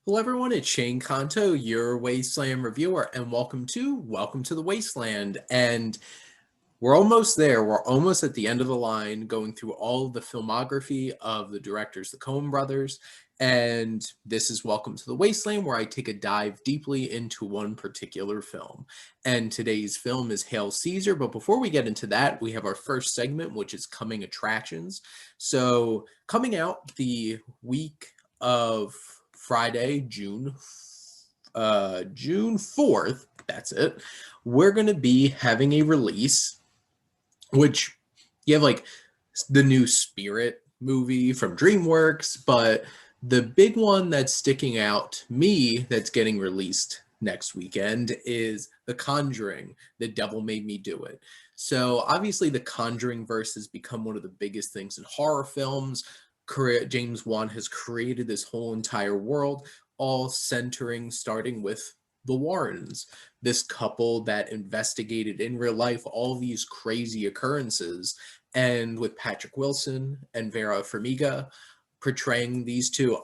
Hello everyone, it's Shane Kanto, your Wasteland Reviewer, and welcome to the Wasteland. And we're almost there. We're almost at the end of the line, going through all of the filmography of the directors, the Coen brothers. And this is Welcome to the Wasteland, where I take a dive deeply into one particular film. And today's film is Hail Caesar. But before we get into that, we have our first segment, which is Coming Attractions. So coming out the week of Friday, June 4th, that's it. We're going to be having a release, which you have like the new Spirit movie from DreamWorks, but the big one that's sticking out to me that's getting released next weekend is The Conjuring, The Devil Made Me Do It. So obviously the Conjuring verse has become one of the biggest things in horror films. James Wan has created this whole entire world, all starting with the Warrens, this couple that investigated in real life all these crazy occurrences, and with Patrick Wilson and Vera Farmiga portraying these two.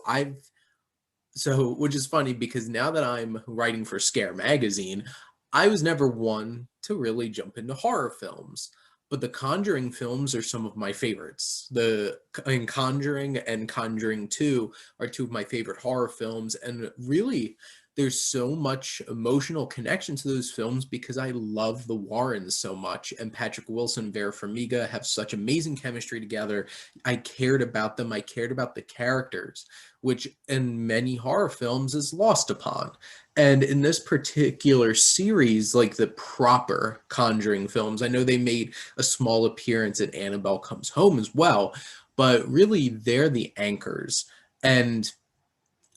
Which is funny because now that I'm writing for Scare Magazine, I was never one to really jump into horror films. But the Conjuring films are some of my favorites. Conjuring and Conjuring 2 are two of my favorite horror films. And really, there's so much emotional connection to those films because I love the Warrens so much. And Patrick Wilson and Vera Farmiga have such amazing chemistry together. I cared about them. I cared about the characters, which in many horror films is lost upon. And in this particular series, like the proper Conjuring films, I know they made a small appearance in Annabelle Comes Home as well, but really they're the anchors. And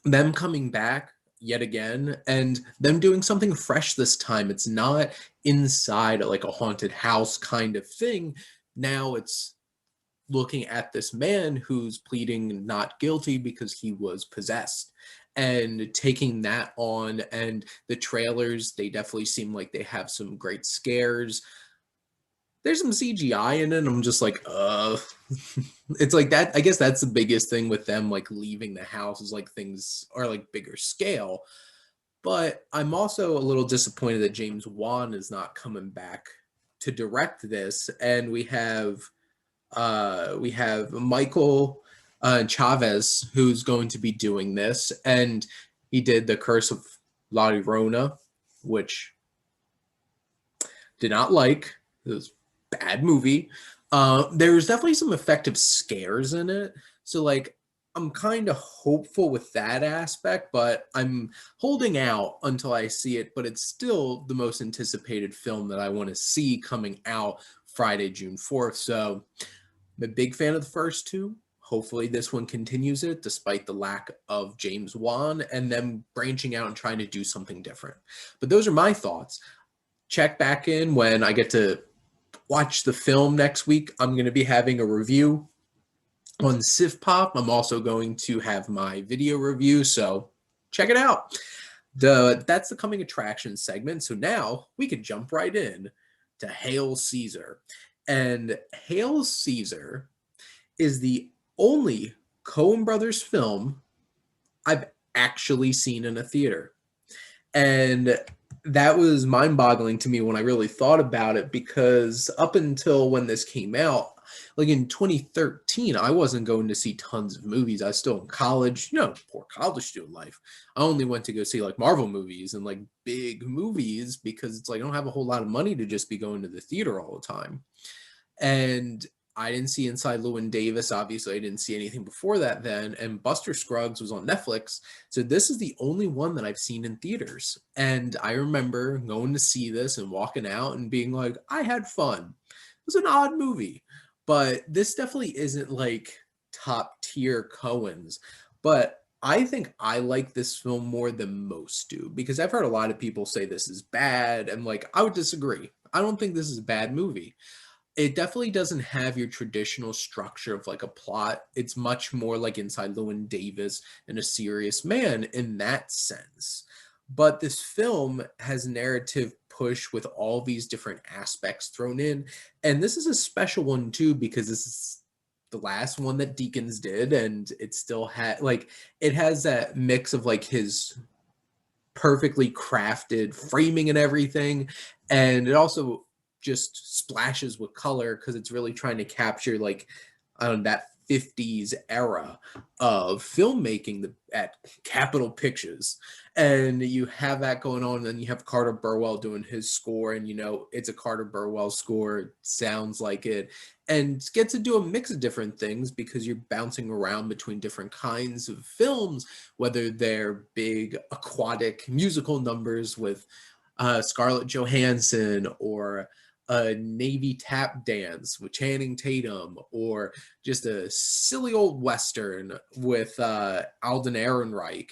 them coming back yet again and them doing something fresh this time. It's not inside like a haunted house kind of thing. Now it's looking at this man who's pleading not guilty because he was possessed and taking that on. And the trailers, they definitely seem like they have some great scares. There's some CGI in it. I'm just like, it's like that. I guess that's the biggest thing with them, like leaving the house, is like things are like bigger scale. But I'm also a little disappointed that James Wan is not coming back to direct this. And we have Michael Chavez who's going to be doing this, and he did The Curse of La Llorona, which did not like. It was a bad movie. There's definitely some effective scares in it, so like I'm kind of hopeful with that aspect, but I'm holding out until I see it. But it's still the most anticipated film that I want to see coming out Friday, June 4th. So I'm a big fan of the first two. Hopefully, this one continues it despite the lack of James Wan and them branching out and trying to do something different. But those are my thoughts. Check back in when I get to watch the film next week. I'm going to be having a review on Civ Pop. I'm also going to have my video review, so check it out. That's the coming attraction segment. So now we can jump right in to Hail Caesar. And Hail Caesar is the only Coen Brothers film I've actually seen in a theater. And that was mind-boggling to me when I really thought about it, because up until when this came out, like in 2013, I wasn't going to see tons of movies. I was still in college, poor college student life. I only went to go see like Marvel movies and like big movies because it's like I don't have a whole lot of money to just be going to the theater all the time. And I didn't see Inside Llewyn Davis. Obviously, I didn't see anything before that then. And Buster Scruggs was on Netflix. So this is the only one that I've seen in theaters. And I remember going to see this and walking out and being like, I had fun. It was an odd movie. But this definitely isn't like top tier Coens. But I think I like this film more than most do, because I've heard a lot of people say this is bad. And like, I would disagree. I don't think this is a bad movie. It definitely doesn't have your traditional structure of like a plot. It's much more like Inside Llewyn Davis and A Serious Man in that sense. But this film has narrative push with all these different aspects thrown in. And this is a special one too, because this is the last one that Deakins did, and it still had like it has that mix of like his perfectly crafted framing and everything, and it also just splashes with color because it's really trying to capture like that 50s era of filmmaking at Capitol Pictures. And you have that going on, and then you have Carter Burwell doing his score, and it's a Carter Burwell score, it sounds like it, and get to do a mix of different things because you're bouncing around between different kinds of films, whether they're big aquatic musical numbers with Scarlett Johansson, or a Navy tap dance with Channing Tatum, or just a silly old Western with Alden Ehrenreich,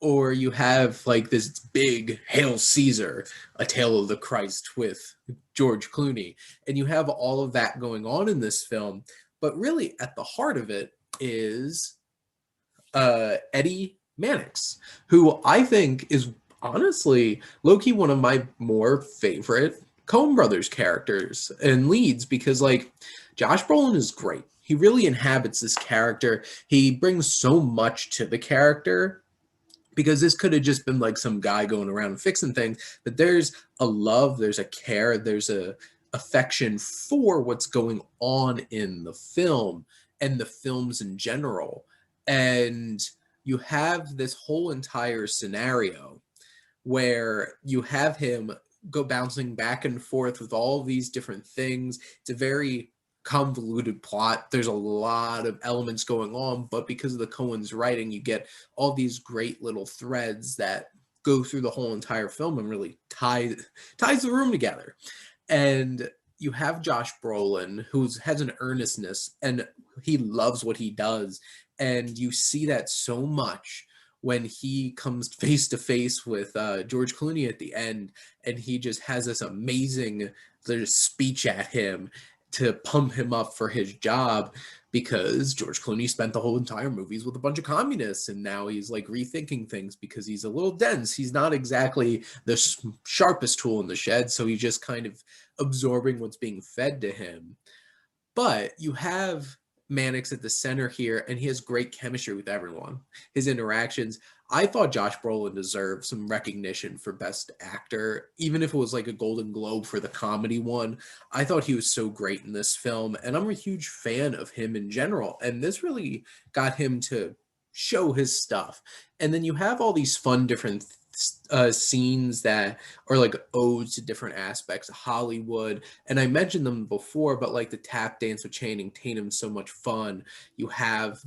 or you have like this big Hail Caesar, A Tale of the Christ with George Clooney. And you have all of that going on in this film. But really, at the heart of it is Eddie Mannix, who I think is honestly low-key one of my more favorite Coen Brothers characters and leads, because like Josh Brolin is great. He really inhabits this character. He brings so much to the character, because this could have just been like some guy going around and fixing things, but there's a love, there's a care, there's a affection for what's going on in the film and the films in general. And you have this whole entire scenario where you have him go bouncing back and forth with all these different things. It's a very convoluted plot. There's a lot of elements going on, but because of the Coen's writing, you get all these great little threads that go through the whole entire film and really ties the room together. And you have Josh Brolin, who has an earnestness, and he loves what he does, and you see that so much when he comes face to face with George Clooney at the end, and he just has this amazing speech at him to pump him up for his job, because George Clooney spent the whole entire movies with a bunch of communists, and now he's like rethinking things because he's a little dense. He's not exactly the sharpest tool in the shed, so he's just kind of absorbing what's being fed to him. But you have Mannix at the center here, and he has great chemistry with everyone. His interactions. I thought Josh Brolin deserved some recognition for Best Actor, even if it was like a Golden Globe for the comedy one. I thought he was so great in this film, and I'm a huge fan of him in general. And this really got him to show his stuff. And then you have all these fun different scenes that are like odes to different aspects of Hollywood. And I mentioned them before, but like the tap dance with Channing Tatum's so much fun. You have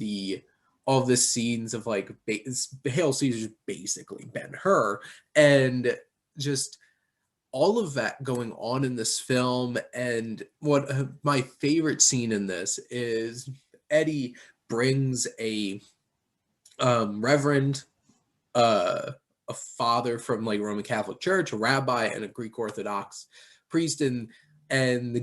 all the scenes of like Hail Caesar's basically Ben-Hur, and just all of that going on in this film. And what my favorite scene in this is Eddie brings a reverend, a father from like Roman Catholic Church, a rabbi, and a Greek Orthodox priest, and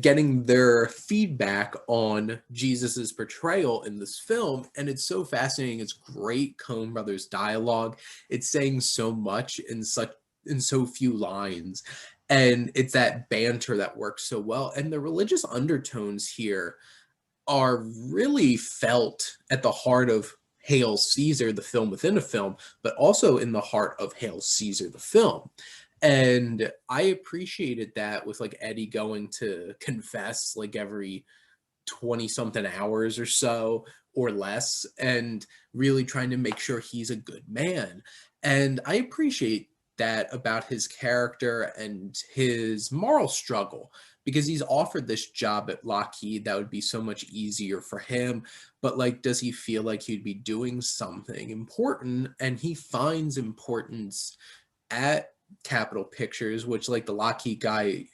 getting their feedback on Jesus's portrayal in this film. And it's so fascinating. It's great Coen Brothers dialogue. It's saying so much in so few lines, and it's that banter that works so well. And the religious undertones here are really felt at the heart of Hail Caesar, the film within a film, but also in the heart of Hail Caesar, the film. And I appreciated that with like Eddie going to confess like every 20 something hours or so or less, and really trying to make sure he's a good man. And I appreciate that about his character and his moral struggle, because he's offered this job at Lockheed that would be so much easier for him, but like does he feel like he'd be doing something important? And he finds importance at Capitol Pictures, which like the Lockheed guy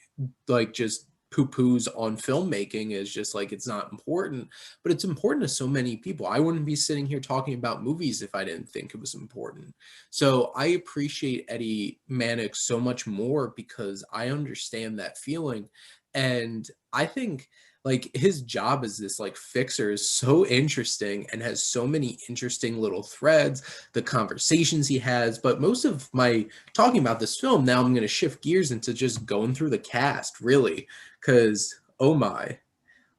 like just poo-poos on filmmaking, is just like it's not important, but it's important to so many people. I wouldn't be sitting here talking about movies if I didn't think it was important. So I appreciate Eddie Mannix so much more because I understand that feeling. And I think like his job as this like fixer is so interesting and has so many interesting little threads, the conversations he has. But most of my talking about this film, now I'm going to shift gears into just going through the cast, really, because oh my,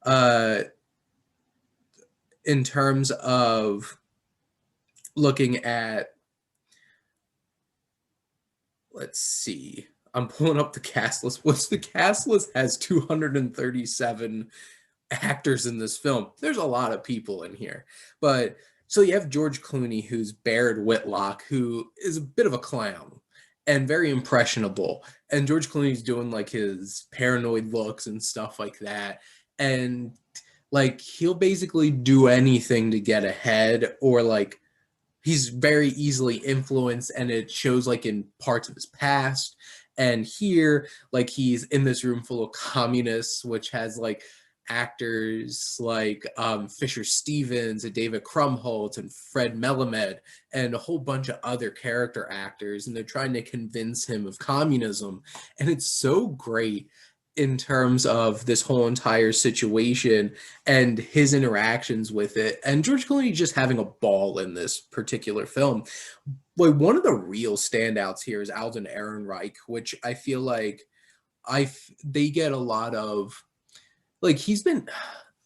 uh in terms of looking at, let's see, I'm pulling up the cast list. What's the cast list has 237 actors in this film. There's a lot of people in here. But so you have George Clooney, who's Baird Whitlock, who is a bit of a clown and very impressionable. And George Clooney's doing like his paranoid looks and stuff like that. And like he'll basically do anything to get ahead, or like he's very easily influenced, and it shows like in parts of his past. And here, like he's in this room full of communists, which has like actors like Fisher Stevens and David Krumholtz and Fred Melamed and a whole bunch of other character actors, and they're trying to convince him of communism. And it's so great in terms of this whole entire situation and his interactions with it. And George Clooney just having a ball in this particular film. But one of the real standouts here is Alden Ehrenreich, which I feel like they get a lot of, like he's been,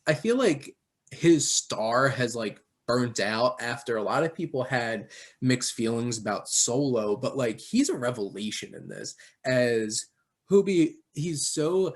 I feel like his star has like burnt out after a lot of people had mixed feelings about Solo, but like he's a revelation in this as Hubie. He's so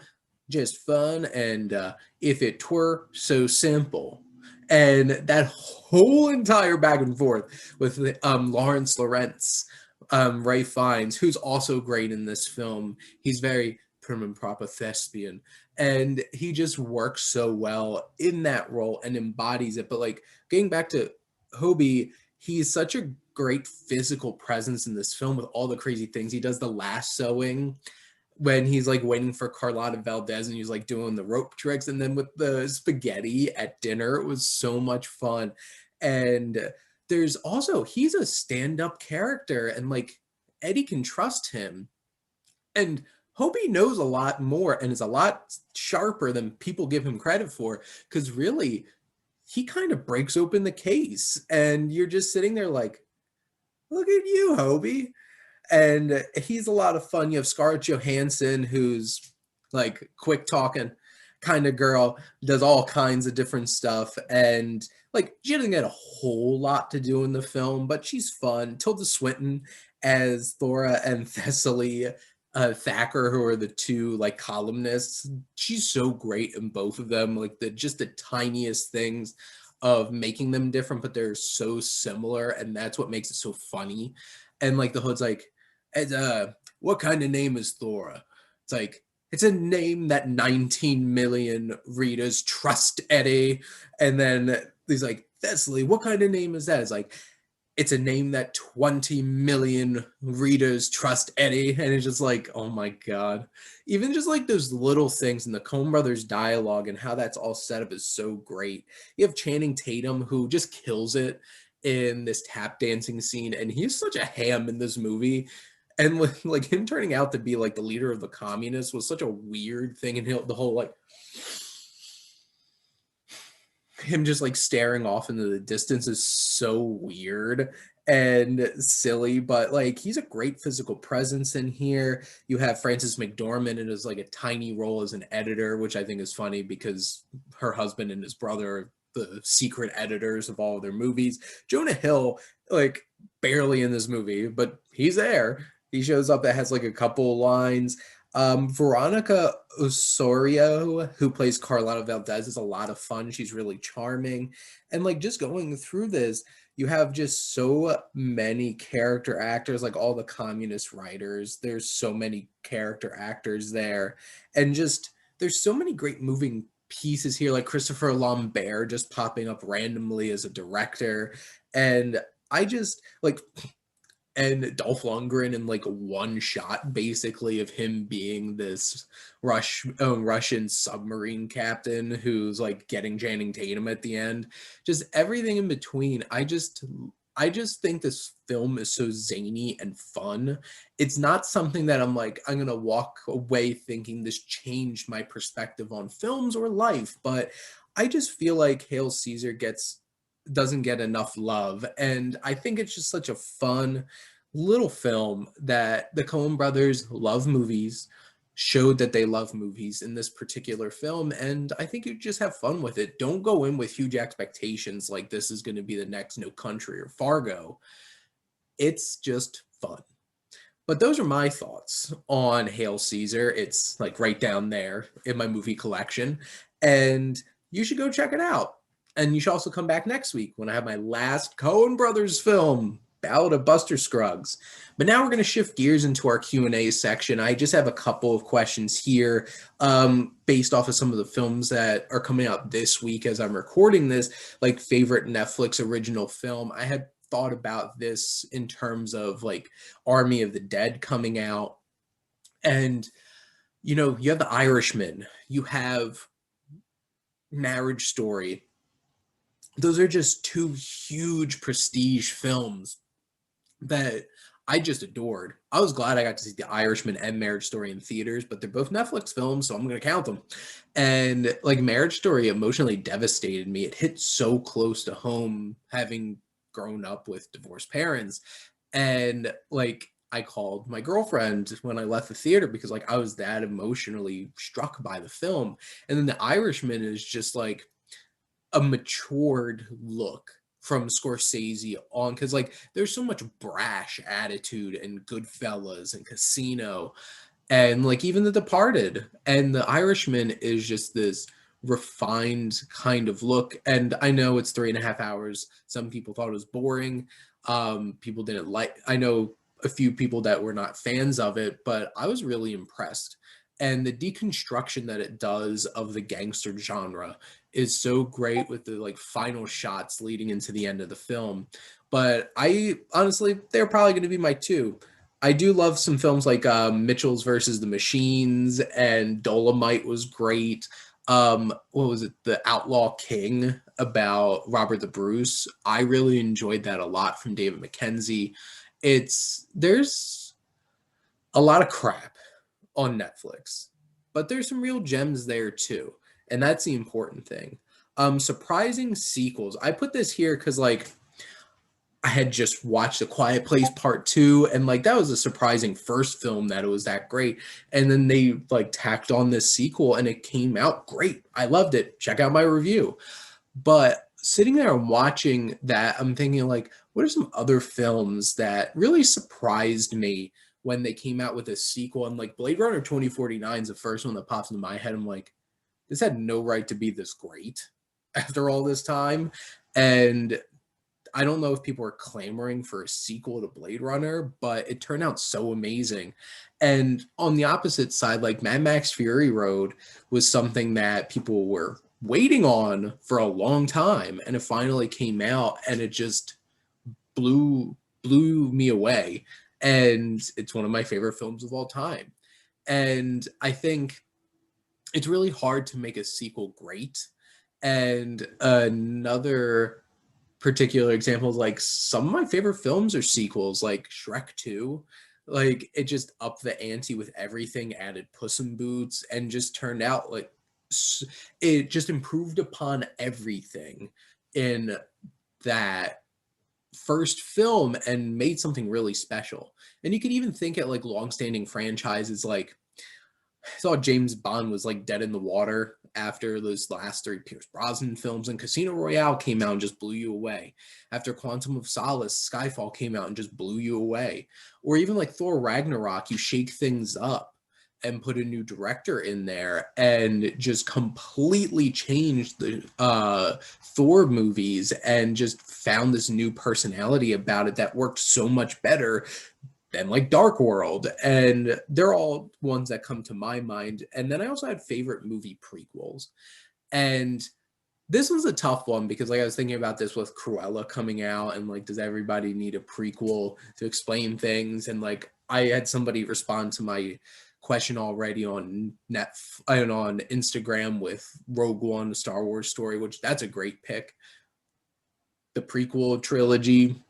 just fun, and if it were so simple, and that whole entire back and forth with Lawrence Lawrence, Ray Fiennes, who's also great in this film. He's very prim and proper thespian, and he just works so well in that role and embodies it. But like getting back to Hobie, he's such a great physical presence in this film with all the crazy things he does. The lassoing when he's like waiting for Carlotta Valdez and he's like doing the rope tricks, and then with the spaghetti at dinner, it was so much fun. And there's also, he's a stand-up character, and like Eddie can trust him, and Hobie knows a lot more and is a lot sharper than people give him credit for, because really he kind of breaks open the case and you're just sitting there like, look at you, Hobie. And he's a lot of fun. You have Scarlett Johansson, who's like quick talking kind of girl, does all kinds of different stuff, and like she doesn't get a whole lot to do in the film, but she's fun. Tilda Swinton as Thora and Thessaly Thacker, who are the two like columnists. She's so great in both of them. Like the tiniest things of making them different, but they're so similar, and that's what makes it so funny. And like the hood's like, what kind of name is Thora? It's like, it's a name that 19 million readers trust, Eddie. And then he's like, Thessaly, what kind of name is that? It's like, it's a name that 20 million readers trust, Eddie. And it's just like, oh my God. Even just like those little things in the Coen brothers dialogue and how that's all set up is so great. You have Channing Tatum, who just kills it in this tap dancing scene, and he's such a ham in this movie. And like him turning out to be like the leader of the communists was such a weird thing, and the whole like him just like staring off into the distance is so weird and silly. But like he's a great physical presence in here. You have Frances McDormand in his like a tiny role as an editor, which I think is funny because her husband and his brother are the secret editors of all of their movies. Jonah Hill, like barely in this movie, but he's there. He shows up, that has like a couple lines. Veronica Osorio, who plays Carlotta Valdez, is a lot of fun. She's really charming. And like just going through this, you have just so many character actors, like all the communist writers. There's so many character actors there. And just there's so many great moving pieces here, like Christopher Lambert just popping up randomly as a director. And I just like, and Dolph Lundgren in like one shot, basically, of him being this Russian submarine captain who's like getting Channing Tatum at the end. Just everything in between. I just think this film is so zany and fun. It's not something that I'm like, I'm gonna walk away thinking this changed my perspective on films or life, but I just feel like Hail Caesar doesn't get enough love, and I think it's just such a fun little film that the Coen brothers love movies. showed that they love movies in this particular film, and I think you just have fun with it. Don't go in with huge expectations like this is going to be the next No Country or Fargo. It's just fun. But those are my thoughts on Hail Caesar. It's like right down there in my movie collection, and you should go check it out. And you should also come back next week when I have my last Coen Brothers film, Ballad of Buster Scruggs. But now we're going to shift gears into our Q&A section. I just have a couple of questions here based off of some of the films that are coming out this week as I'm recording this, like favorite Netflix original film. I had thought about this in terms of like Army of the Dead coming out. And, you know, you have The Irishman, you have Marriage Story. Those are just two huge prestige films that I just adored. I was glad I got to see The Irishman and Marriage Story in theaters, but they're both Netflix films, so I'm going to count them. And like Marriage Story emotionally devastated me. It hit so close to home, having grown up with divorced parents. And like I called my girlfriend when I left the theater because like I was that emotionally struck by the film. And then The Irishman is just like a matured look from Scorsese on, because like there's so much brash attitude and Goodfellas and Casino and like even The Departed, and The Irishman is just this refined kind of look. And I know it's 3.5 hours. Some people thought it was boring. People didn't like, I know a few people that were not fans of it, but I was really impressed. And the deconstruction that it does of the gangster genre is so great with the like final shots leading into the end of the film. But I honestly, they're probably going to be my two. I do love some films like Mitchell's versus the Machines, and Dolomite was great. What was it? The Outlaw King about Robert the Bruce. I really enjoyed that a lot from David Mackenzie. There's a lot of crap on Netflix, but there's some real gems there too, and that's the important thing. Surprising sequels. I put this here because like I had just watched A Quiet Place Part 2, and like that was a surprising first film that it was that great. And then they like tacked on this sequel and it came out great. I loved it. Check out my review. But sitting there and watching that, I'm thinking like, what are some other films that really surprised me when they came out with a sequel? And like Blade Runner 2049 is the first one that pops into my head. I'm like, this had no right to be this great after all this time. And I don't know if people are clamoring for a sequel to Blade Runner, but it turned out so amazing. And on the opposite side, like Mad Max Fury Road was something that people were waiting on for a long time, and it finally came out, and it just blew me away. And it's one of my favorite films of all time. And I think it's really hard to make a sequel great. And another particular examples, like some of my favorite films are sequels, like Shrek 2. Like it just upped the ante with everything, added Puss in Boots, and just turned out like it just improved upon everything in that first film and made something really special. And you could even think at like long-standing franchises, like I saw James Bond was like dead in the water after those last 3 Pierce Brosnan films, and Casino Royale came out and just blew you away. After Quantum of Solace, Skyfall came out and just blew you away. Or even like Thor Ragnarok, you shake things up and put a new director in there and just completely changed the Thor movies and just found this new personality about it that worked so much better than like Dark World. And they're all ones that come to my mind. And then I also had favorite movie prequels. And this was a tough one because like I was thinking about this with Cruella coming out, and like, does everybody need a prequel to explain things? And like I had somebody respond to my question already on on Instagram with Rogue One, a Star Wars story, which that's a great pick. The prequel trilogy,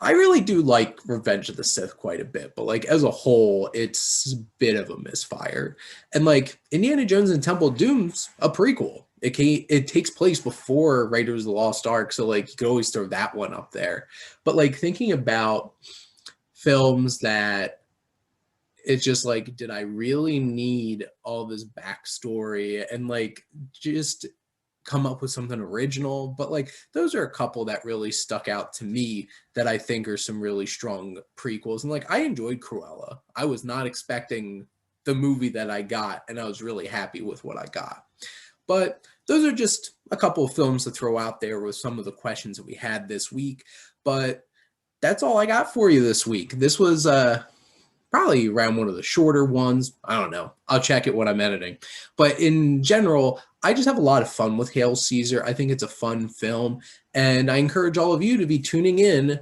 I really do like Revenge of the Sith quite a bit, but like as a whole, it's a bit of a misfire. And like Indiana Jones and Temple of Doom's a prequel. It takes place before Raiders of the Lost Ark, so like you could always throw that one up there. But like thinking about films that it's just like, did I really need all this backstory and like just come up with something original? But like those are a couple that really stuck out to me that I think are some really strong prequels. And like I enjoyed Cruella. I was not expecting the movie that I got, and I was really happy with what I got. But those are just a couple of films to throw out there with some of the questions that we had this week. But that's all I got for you this week. This was probably around one of the shorter ones. I don't know. I'll check it when I'm editing. But in general, I just have a lot of fun with Hail Caesar. I think it's a fun film. And I encourage all of you to be tuning in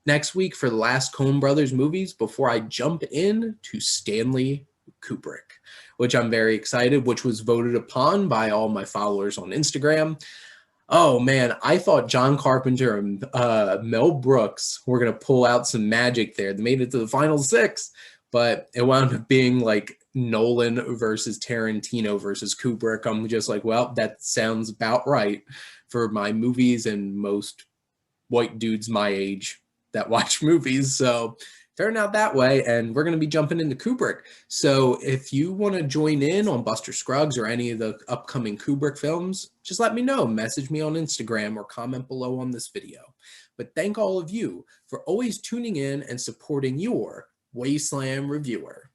next week for the last Coen Brothers movies before I jump in to Stanley Kubrick, which I'm very excited, which was voted upon by all my followers on Instagram. Oh man, I thought John Carpenter and Mel Brooks were gonna pull out some magic there. They made it to the final six, but it wound up being like Nolan versus Tarantino versus Kubrick. I'm just like, well, that sounds about right for my movies and most white dudes my age that watch movies. So turned out that way, and we're going to be jumping into Kubrick. So if you want to join in on Buster Scruggs or any of the upcoming Kubrick films, just let me know. Message me on Instagram or comment below on this video. But thank all of you for always tuning in and supporting your Wasteland Reviewer.